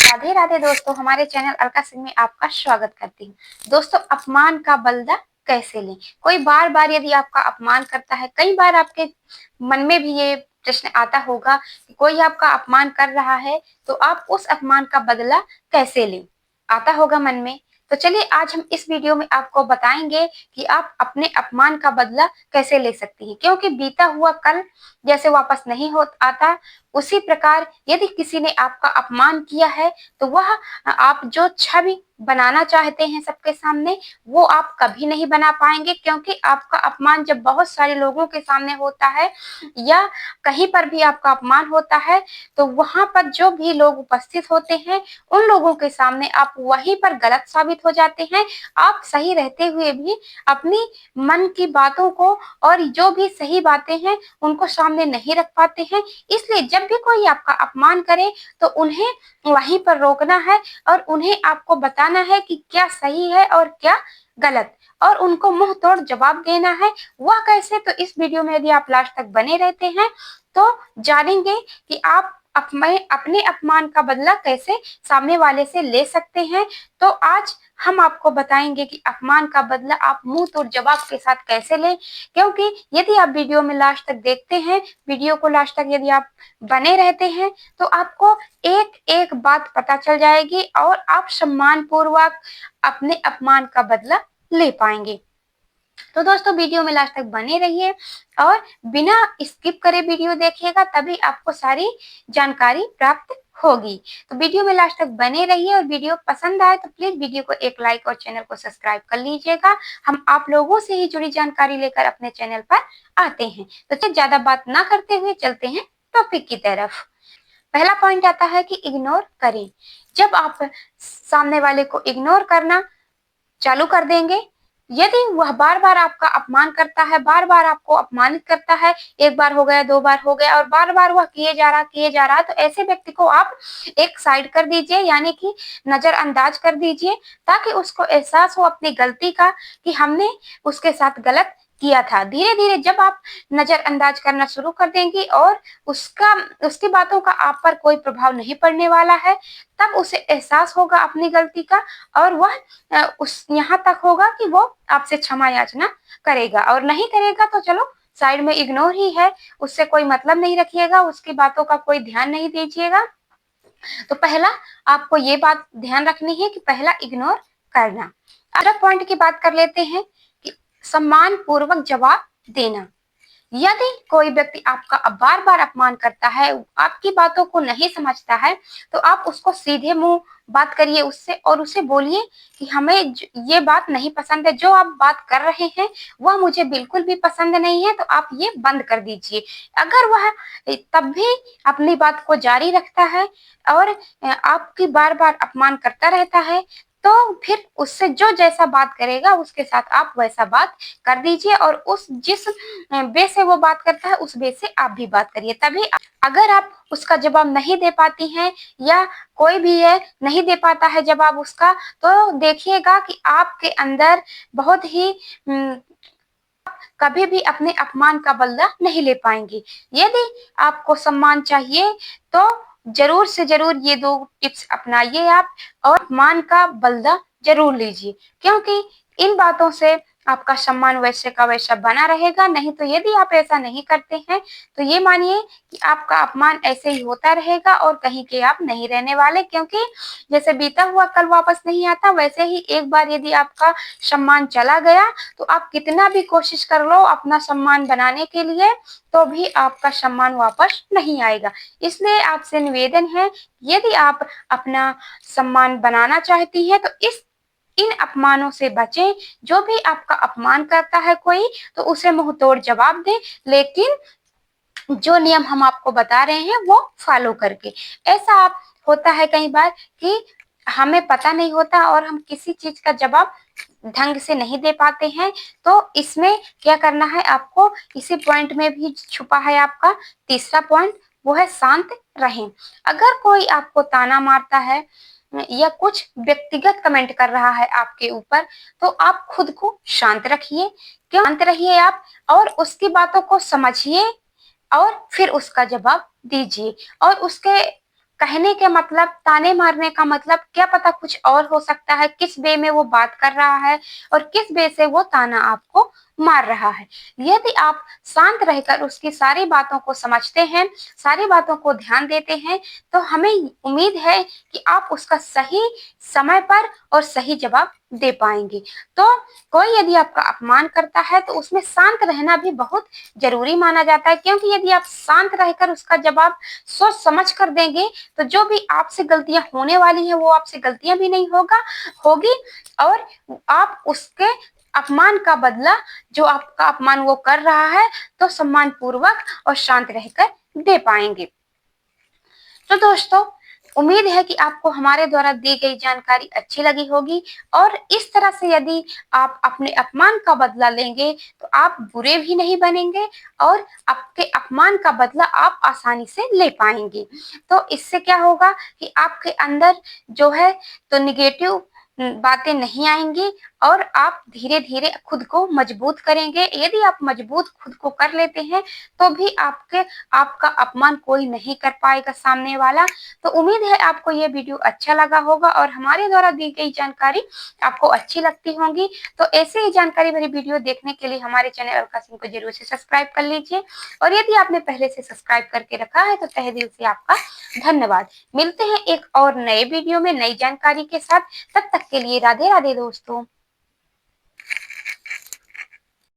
राधे राधे दोस्तों, हमारे चैनल अलका सिंह में आपका स्वागत करती हूँ। दोस्तों, अपमान का बदला कैसे लें? कोई बार बार यदि आपका अपमान करता है, कई बार आपके मन में भी ये प्रश्न आता होगा कि कोई आपका अपमान कर रहा है तो आप उस अपमान का बदला कैसे लें, आता होगा मन में। तो चलिए आज हम इस वीडियो में आपको बताएंगे कि आप अपने अपमान का बदला कैसे ले सकती हैं, क्योंकि बीता हुआ कल जैसे वापस नहीं हो आता, उसी प्रकार यदि किसी ने आपका अपमान किया है तो वह आप जो छवि बनाना चाहते हैं सबके सामने, वो आप कभी नहीं बना पाएंगे। क्योंकि आपका अपमान जब बहुत सारे लोगों के सामने होता है या कहीं पर भी आपका अपमान होता है, तो वहां पर जो भी लोग उपस्थित होते हैं उन लोगों के सामने आप वहीं पर गलत साबित हो जाते हैं। आप सही रहते हुए भी अपनी मन की बातों को और जो भी सही बातें हैं उनको सामने नहीं रख पाते हैं। इसलिए जब भी कोई आपका अपमान करे तो उन्हें वहीं पर रोकना है और उन्हें आपको बताना है कि क्या सही है और क्या गलत, और उनको मुंह तोड़ जवाब देना है। वह कैसे? तो इस वीडियो में यदि आप लास्ट तक बने रहते हैं तो जानेंगे कि आप अपने अपमान का बदला कैसे सामने वाले से ले सकते हैं। तो आज हम आपको बताएंगे कि अपमान का बदला आप मुंह तोड़ जवाब के साथ कैसे लें। क्योंकि यदि आप वीडियो में लास्ट तक देखते हैं, वीडियो को लास्ट तक यदि आप बने रहते हैं तो आपको एक एक बात पता चल जाएगी और आप सम्मान पूर्वक अपने अपमान का बदला ले पाएंगे। तो दोस्तों, वीडियो में लास्ट तक बने रहिए और बिना स्किप करे वीडियो देखिएगा, तभी आपको सारी जानकारी प्राप्त होगी। तो वीडियो में लास्ट तक बने रहिए और वीडियो पसंद आए तो प्लीज वीडियो को एक लाइक और चैनल को सब्सक्राइब कर लीजिएगा। हम आप लोगों से ही जुड़ी जानकारी लेकर अपने चैनल पर आते हैं। तो चलिए ज्यादा बात ना करते हुए चलते हैं टॉपिक की तरफ। पहला पॉइंट आता है कि इग्नोर करें। जब आप सामने वाले को इग्नोर करना चालू कर देंगे, यदि वह बार बार आपका अपमान करता है, बार बार आपको अपमानित करता है, एक बार हो गया, दो बार हो गया और बार बार वह किए जा रहा, तो ऐसे व्यक्ति को आप एक साइड कर दीजिए, यानी कि नजरअंदाज कर दीजिए, ताकि उसको एहसास हो अपनी गलती का कि हमने उसके साथ गलत किया था। धीरे धीरे जब आप नजरअंदाज करना शुरू कर देंगी और उसकी बातों का आप पर कोई प्रभाव नहीं पड़ने वाला है, तब उसे एहसास होगा अपनी गलती का और वह उस यहाँ तक होगा कि वो आपसे क्षमा याचना करेगा, और नहीं करेगा तो चलो साइड में इग्नोर ही है, उससे कोई मतलब नहीं रखिएगा, उसकी बातों का कोई ध्यान नहीं दीजिएगा। तो पहला आपको ये बात ध्यान रखनी है कि पहला इग्नोर करना। अगला पॉइंट की बात कर लेते हैं कि सम्मान पूर्वक जवाब देना। यदि कोई व्यक्ति आपका बार बार अपमान करता है, आपकी बातों को नहीं समझता है, तो आप उसको सीधे मुंह बात करिए उससे और उसे बोलिए कि हमें ये बात नहीं पसंद है, जो आप बात कर रहे हैं वह मुझे बिल्कुल भी पसंद नहीं है, तो आप ये बंद कर दीजिए। अगर वह तब भी अपनी बात को जारी रखता है और आपकी बार बार अपमान करता रहता है, तो फिर उससे जो जैसा बात करेगा उसके साथ आप वैसा बात कर दीजिए और उस जिस वे से वो बात करता है उस वे से आप भी बात करिए। तभी अगर आप उसका जवाब नहीं दे पाती हैं या कोई भी है नहीं दे पाता है जवाब उसका, तो देखिएगा कि आपके अंदर बहुत ही कभी भी अपने अपमान का बदला नहीं ले पाएंगे। यदि आपको सम्मान चाहिए तो जरूर से जरूर ये दो टिप्स अपनाइए आप, और अपमान का बदला जरूर लीजिए, क्योंकि इन बातों से आपका सम्मान वैसे का वैसा बना रहेगा। नहीं तो यदि आप ऐसा नहीं करते हैं तो ये मानिए कि आपका अपमान ऐसे ही होता रहेगा और कहीं के आप नहीं रहने वाले। क्योंकि जैसे बीता हुआ कल वापस नहीं आता, वैसे ही एक बार यदि आपका सम्मान चला गया तो आप कितना भी कोशिश कर लो अपना सम्मान बनाने के लिए, तो भी आपका सम्मान वापस नहीं आएगा। इसलिए आपसे निवेदन है, यदि आप अपना सम्मान बनाना चाहती हैं तो इन अपमानों से बचें। जो भी आपका अपमान करता है कोई, तो उसे मुंह तोड़ जवाब दें, लेकिन जो नियम हम आपको बता रहे हैं वो फॉलो करके। ऐसा आप होता है कई बार कि हमें पता नहीं होता और हम किसी चीज का जवाब ढंग से नहीं दे पाते हैं, तो इसमें क्या करना है आपको, इसी पॉइंट में भी छुपा है आपका तीसरा पॉइंट, वो है शांत रहें। अगर कोई आपको ताना मारता है या कुछ व्यक्तिगत कमेंट कर रहा है आपके ऊपर, तो आप खुद को शांत रखिए। क्यों शांत रहिए आप, और उसकी बातों को समझिए और फिर उसका जवाब दीजिए। और उसके कहने के मतलब, ताने मारने का मतलब क्या पता कुछ और हो सकता है, किस वे में वो बात कर रहा है और किस वे से वो ताना आपको मार रहा है। यदि आप शांत रहकर उसकी सारी बातों को समझते हैं, सारी बातों को ध्यान देते हैं, तो हमें उम्मीद है कि आप उसका सही समय पर और सही जवाब दे पाएंगे। तो कोई यदि आपका अपमान करता है तो उसमें शांत रहना भी बहुत जरूरी माना जाता है, क्योंकि यदि आप शांत रहकर उसका जवाब सोच समझ कर देंगे तो जो भी आपसे गलतियां होने वाली हैं वो आपसे गलतियां भी नहीं होगी, और आप उसके अपमान का बदला, जो आपका अपमान वो कर रहा है, तो सम्मान पूर्वक और शांत रहकर दे पाएंगे। तो दोस्तों, उम्मीद है कि आपको हमारे द्वारा दी गई जानकारी अच्छी लगी होगी, और इस तरह से यदि आप अपने अपमान का बदला लेंगे तो आप बुरे भी नहीं बनेंगे, और आपके अपमान का बदला आप आसानी से ले पाएंगे। तो इससे क्या होगा कि आपके अंदर जो है तो निगेटिव बातें नहीं आएंगी, और आप धीरे धीरे खुद को मजबूत करेंगे। यदि आप मजबूत खुद को कर लेते हैं तो भी आपका अपमान कोई नहीं कर पाएगा सामने वाला। तो उम्मीद है आपको ये वीडियो अच्छा लगा होगा और हमारे द्वारा दी गई जानकारी आपको अच्छी लगती होंगी। तो ऐसे ही जानकारी भरी वीडियो देखने के लिए हमारे चैनल अलका सिंह को जरूर से सब्सक्राइब कर लीजिए, और यदि आपने पहले से सब्सक्राइब करके रखा है तो तहे दिल से आपका धन्यवाद। मिलते हैं एक और नए वीडियो में नई जानकारी के साथ। तब तक के लिए राधे राधे दोस्तों।